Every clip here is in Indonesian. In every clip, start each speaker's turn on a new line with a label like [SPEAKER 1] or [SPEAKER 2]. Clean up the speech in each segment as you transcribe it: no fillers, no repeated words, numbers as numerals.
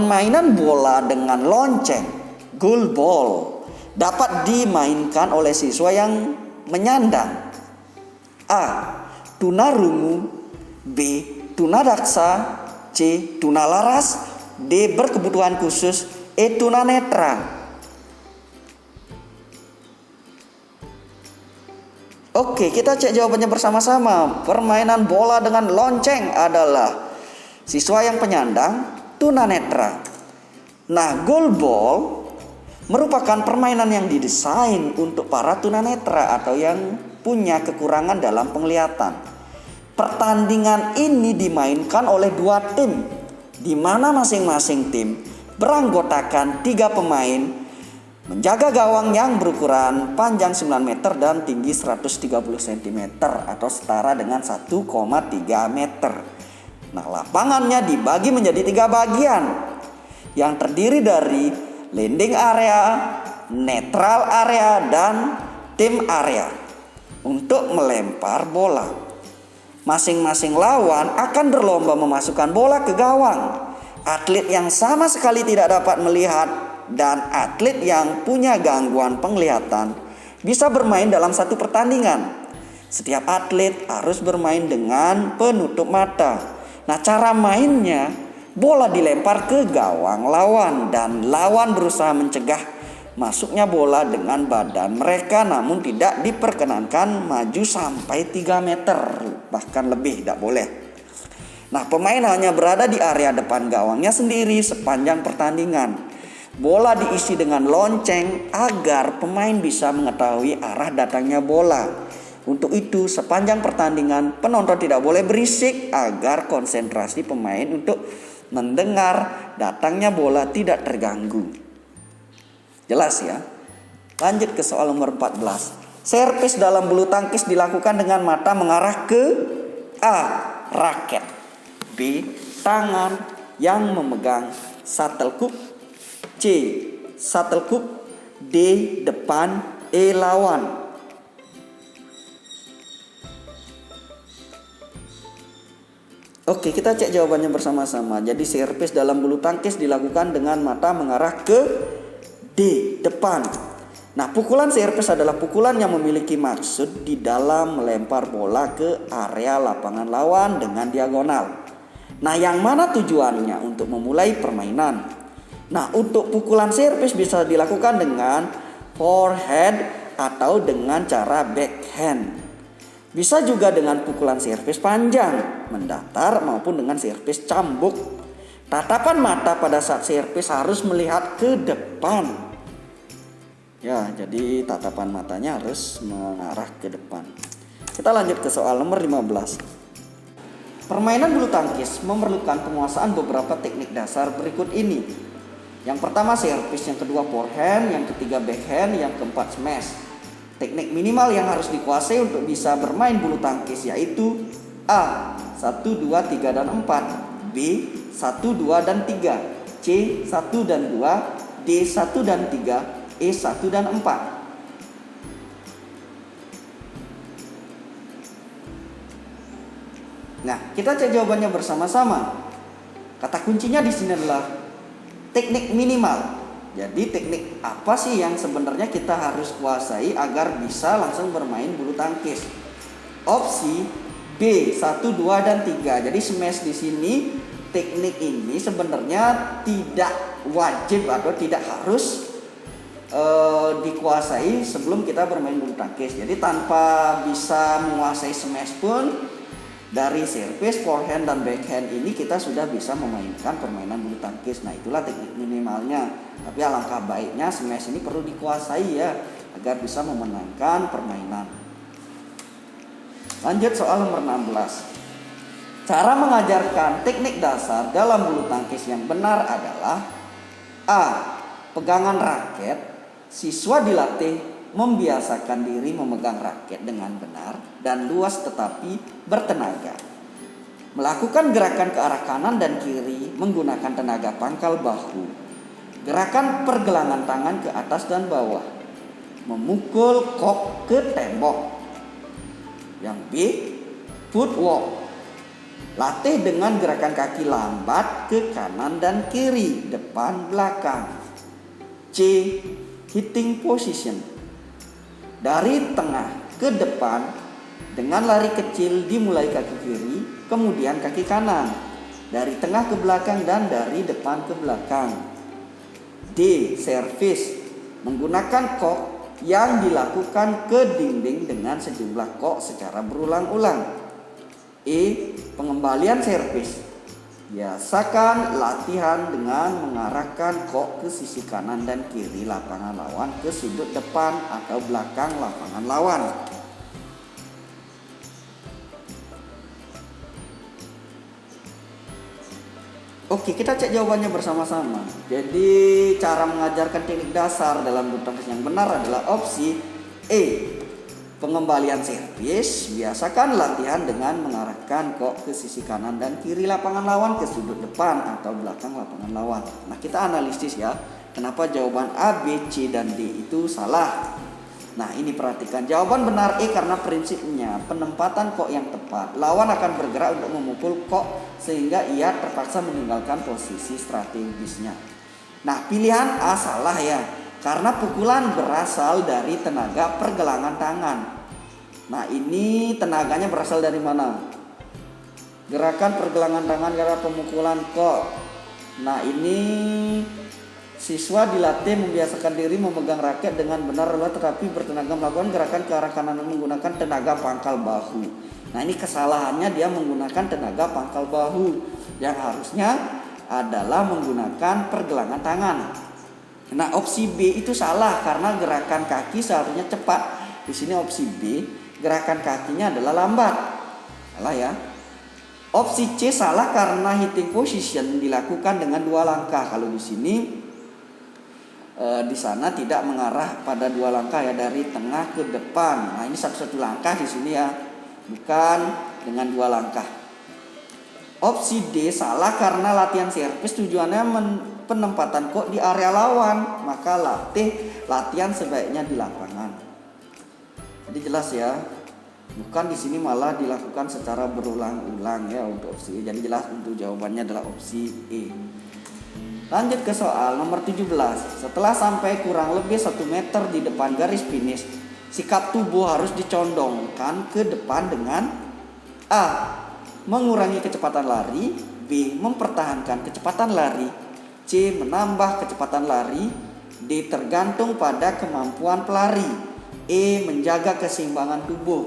[SPEAKER 1] permainan bola dengan lonceng, goalball, dapat dimainkan oleh siswa yang menyandang A. Tunarungu, B. Tunadaksa, C. Tunalaras, D. Berkebutuhan khusus, E. Tunanetra. Oke, kita cek jawabannya bersama-sama. Permainan bola dengan lonceng adalah siswa yang penyandang tunanetra. Nah, goalball merupakan permainan yang didesain untuk para tunanetra atau yang punya kekurangan dalam penglihatan. Pertandingan ini dimainkan oleh dua tim, di mana masing-masing tim beranggotakan 3 pemain menjaga gawang yang berukuran panjang 9 meter dan tinggi 130 cm atau setara dengan 1,3 meter. Nah, lapangannya dibagi menjadi 3 bagian yang terdiri dari landing area, netral area, dan tim area untuk melempar bola. Masing-masing lawan akan berlomba memasukkan bola ke gawang. Atlet yang sama sekali tidak dapat melihat dan atlet yang punya gangguan penglihatan bisa bermain dalam satu pertandingan. Setiap atlet harus bermain dengan penutup mata. Nah, cara mainnya, bola dilempar ke gawang lawan dan lawan berusaha mencegah masuknya bola dengan badan mereka, namun tidak diperkenankan maju sampai 3 meter, bahkan lebih tidak boleh. Nah, pemain hanya berada di area depan gawangnya sendiri sepanjang pertandingan. Bola diisi dengan lonceng agar pemain bisa mengetahui arah datangnya bola. Untuk itu, sepanjang pertandingan penonton tidak boleh berisik agar konsentrasi pemain untuk mendengar datangnya bola tidak terganggu. Jelas ya? Lanjut ke soal nomor 14. Servis dalam bulu tangkis dilakukan dengan mata mengarah ke A. Raket, B. Tangan yang memegang shuttlecock, C. Shuttlecock, D. Depan, E. Lawan. Oke, kita cek jawabannya bersama-sama. Jadi servis dalam bulu tangkis dilakukan dengan mata mengarah ke D. Depan. Nah, pukulan servis adalah pukulan yang memiliki maksud di dalam melempar bola ke area lapangan lawan dengan diagonal. Nah, yang mana tujuannya untuk memulai permainan? Nah, untuk pukulan servis bisa dilakukan dengan forehand atau dengan cara backhand. Bisa juga dengan pukulan servis panjang, mendatar maupun dengan servis cambuk. Tatapan mata pada saat servis harus melihat ke depan. Ya, jadi tatapan matanya harus mengarah ke depan. Kita lanjut ke soal nomor 15. Permainan bulu tangkis memerlukan penguasaan beberapa teknik dasar berikut ini. Yang pertama servis, yang kedua forehand, yang ketiga backhand, yang keempat smash. Teknik minimal yang harus dikuasai untuk bisa bermain bulu tangkis yaitu A. 1, 2, 3, dan 4, B. 1, 2, dan 3, C. 1 dan 2, D. 1 dan 3, E. 1 dan 4. Nah, kita cek jawabannya bersama-sama. Kata kuncinya di sini adalah teknik minimal. Jadi teknik apa sih yang sebenarnya kita harus kuasai agar bisa langsung bermain bulu tangkis? Opsi B, 1, 2, dan 3. Jadi smash di sini, teknik ini sebenarnya tidak wajib atau tidak harus dikuasai sebelum kita bermain bulu tangkis. Jadi tanpa bisa menguasai smash pun, dari servis, forehand, dan backhand ini kita sudah bisa memainkan permainan bulu tangkis. Nah, itulah teknik minimalnya. Tapi alangkah baiknya smash ini perlu dikuasai ya, agar bisa memenangkan permainan. Lanjut soal nomor 16. Cara mengajarkan teknik dasar dalam bulu tangkis yang benar adalah A. Pegangan raket. Siswa dilatih membiasakan diri memegang raket dengan benar dan luas tetapi bertenaga. Melakukan gerakan ke arah kanan dan kiri menggunakan tenaga pangkal bahu. Gerakan pergelangan tangan ke atas dan bawah. Memukul kok ke tembok. Yang B, footwork. Latih dengan gerakan kaki lambat ke kanan dan kiri, depan belakang. C. Hitting position. Dari tengah ke depan dengan lari kecil dimulai kaki kiri, kemudian kaki kanan. Dari tengah ke belakang dan dari depan ke belakang. D. Service. Menggunakan kok yang dilakukan ke dinding dengan sejumlah kok secara berulang-ulang. E. Pengembalian servis. Biasakan latihan dengan mengarahkan kok ke sisi kanan dan kiri lapangan lawan, ke sudut depan atau belakang lapangan lawan. Oke, kita cek jawabannya bersama-sama. Jadi cara mengajarkan teknik dasar dalam bulu tangkis yang benar adalah opsi E. Pengembalian servis. Biasakan latihan dengan mengarahkan kok ke sisi kanan dan kiri lapangan lawan, ke sudut depan atau belakang lapangan lawan. Nah, kita analisis ya, kenapa jawaban A, B, C, dan D itu salah. Nah, ini perhatikan. Jawaban benar E karena prinsipnya penempatan kok yang tepat. Lawan akan bergerak untuk memukul kok sehingga ia terpaksa meninggalkan posisi strategisnya. Nah, pilihan A salah ya, karena pukulan berasal dari tenaga pergelangan tangan. Nah, ini tenaganya berasal dari mana? Gerakan pergelangan tangan karena pemukulan kok. Nah, ini siswa dilatih membiasakan diri memegang raket dengan benar tetapi bertenaga melakukan gerakan ke arah kanan menggunakan tenaga pangkal bahu. Nah, ini kesalahannya, dia menggunakan tenaga pangkal bahu yang harusnya adalah menggunakan pergelangan tangan. Nah, opsi B itu salah karena gerakan kaki seharusnya cepat. Di sini opsi B, gerakan kakinya adalah lambat. Salah ya. Opsi C salah karena hitting position dilakukan dengan 2 langkah. Kalau di sini di sana tidak mengarah pada 2 langkah ya, dari tengah ke depan. Nah, ini satu langkah di sini ya, bukan dengan 2 langkah. Opsi D salah karena latihan servis tujuannya penempatan kok di area lawan, maka latihan sebaiknya di lapangan. Jadi jelas ya, bukan di sini malah dilakukan secara berulang-ulang ya untuk opsi E. Jadi jelas untuk jawabannya adalah opsi E. Lanjut ke soal nomor 17. Setelah sampai kurang lebih 1 meter di depan garis finish, sikap tubuh harus dicondongkan ke depan dengan A. Mengurangi kecepatan lari, B. Mempertahankan kecepatan lari, C. Menambah kecepatan lari, D. Tergantung pada kemampuan pelari, E. Menjaga keseimbangan tubuh.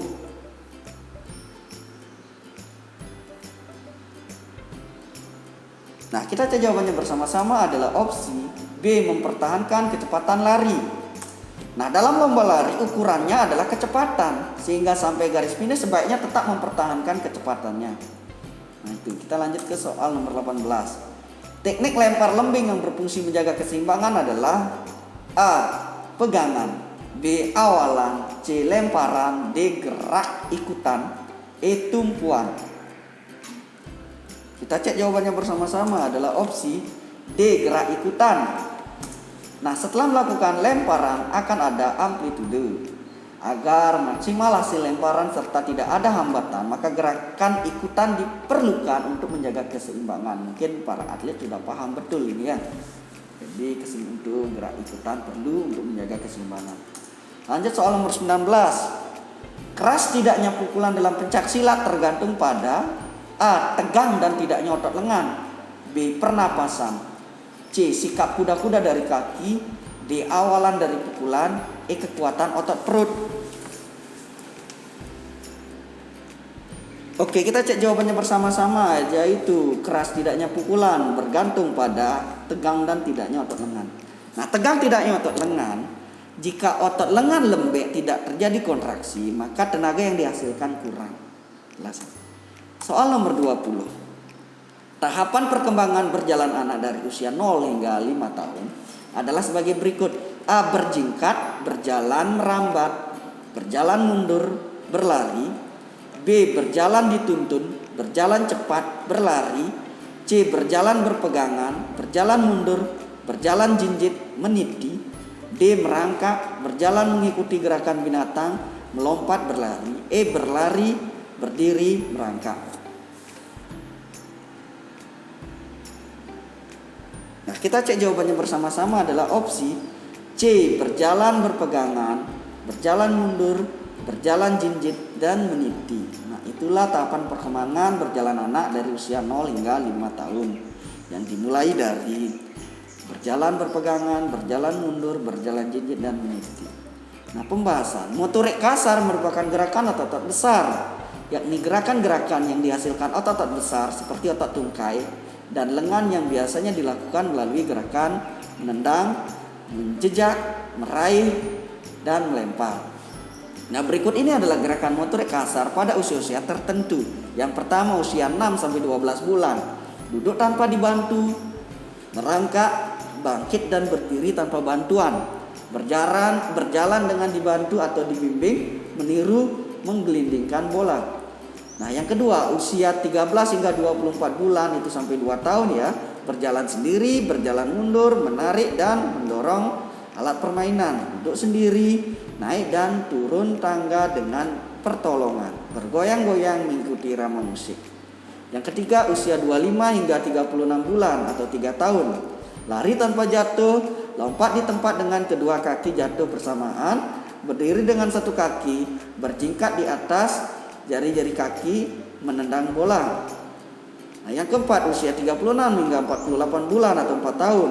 [SPEAKER 1] Nah, kita cek jawabannya bersama-sama adalah opsi B. Mempertahankan kecepatan lari. Nah, dalam lomba lari ukurannya adalah kecepatan, sehingga sampai garis finish sebaiknya tetap mempertahankan kecepatannya. Nah, itu kita lanjut ke soal nomor 18. Teknik lempar lembing yang berfungsi menjaga keseimbangan adalah A. Pegangan, B. Awalan, C. Lemparan, D. Gerak ikutan, E. Tumpuan. Kita cek jawabannya bersama-sama adalah opsi D. Gerak ikutan. Nah, setelah melakukan lemparan akan ada amplitude. Agar maksimal hasil lemparan serta tidak ada hambatan, maka gerakan ikutan diperlukan untuk menjaga keseimbangan. Mungkin para atlet sudah paham betul ini ya. Jadi untuk gerak ikutan perlu untuk menjaga keseimbangan. Lanjut soal nomor 19. Keras tidaknya pukulan dalam pencak silat tergantung pada A. Tegang dan tidaknya otot lengan, B. Pernapasan, C. Sikap kuda-kuda dari kaki, D. Awalan dari pukulan, E. Kekuatan otot perut. Oke, kita cek jawabannya bersama-sama, yaitu keras tidaknya pukulan bergantung pada tegang dan tidaknya otot lengan. Nah, tegang tidaknya otot lengan, jika otot lengan lembek tidak terjadi kontraksi, maka tenaga yang dihasilkan kurang. Jelas. Soal nomor 20. Tahapan perkembangan berjalan anak dari usia 0 hingga 5 tahun adalah sebagai berikut. A. Berjingkat, berjalan merambat, berjalan mundur, berlari. B. Berjalan dituntun, berjalan cepat, berlari. C. Berjalan berpegangan, berjalan mundur, berjalan jinjit, meniti. D. Merangkak, berjalan mengikuti gerakan binatang, melompat, berlari. E. Berlari, berdiri, merangkak. Nah, kita cek jawabannya bersama-sama adalah opsi C, berjalan berpegangan, berjalan mundur, berjalan jinjit, dan meniti. Nah, itulah tahapan perkembangan berjalan anak dari usia 0 hingga 5 tahun. Yang dimulai dari berjalan berpegangan, berjalan mundur, berjalan jinjit, dan meniti. Nah, pembahasan. Motorik kasar merupakan gerakan otot-otot besar, yakni gerakan-gerakan yang dihasilkan otot-otot besar seperti otot tungkai dan lengan yang biasanya dilakukan melalui gerakan menendang, menjejak, meraih, dan melempar. Nah, berikut ini adalah gerakan motorik kasar pada usia-usia tertentu. Yang pertama usia 6-12 bulan. Duduk tanpa dibantu, merangkak, bangkit dan berdiri tanpa bantuan. Berjalan dengan dibantu atau dibimbing, meniru, menggelindingkan bola. Nah, yang kedua usia 13 hingga 24 bulan itu sampai 2 tahun ya. Berjalan sendiri, berjalan mundur, menarik dan mendorong alat permainan, duduk sendiri, naik dan turun tangga dengan pertolongan, bergoyang-goyang mengikuti irama musik. Yang ketiga usia 25 hingga 36 bulan atau 3 tahun. Lari tanpa jatuh, lompat di tempat dengan kedua kaki jatuh bersamaan, berdiri dengan satu kaki, berjingkat di atas jari-jari kaki, menendang bola. Nah, yang keempat usia 36 hingga 48 bulan atau 4 tahun.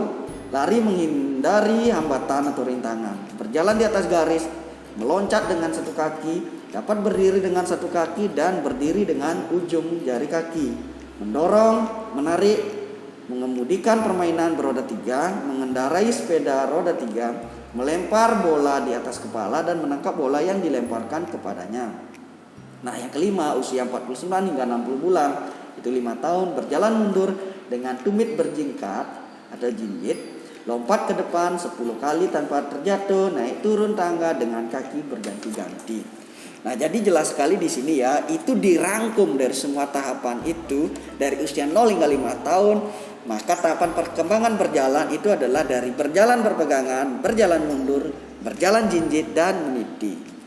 [SPEAKER 1] Lari menghindari hambatan atau rintangan, berjalan di atas garis, meloncat dengan satu kaki, dapat berdiri dengan satu kaki dan berdiri dengan ujung jari kaki, mendorong, menarik, mengemudikan permainan beroda 3, mengendarai sepeda roda 3, melempar bola di atas kepala dan menangkap bola yang dilemparkan kepadanya. Nah, yang kelima usia 49 hingga 60 bulan itu 5 tahun, berjalan mundur dengan tumit berjingkat atau jinjit, lompat ke depan 10 kali tanpa terjatuh, naik turun tangga dengan kaki berganti-ganti. Nah, jadi jelas sekali di sini ya, itu dirangkum dari semua tahapan itu dari usia 0 hingga 5 tahun. Maka tahapan perkembangan berjalan itu adalah dari berjalan berpegangan, berjalan mundur, berjalan jinjit dan meniti.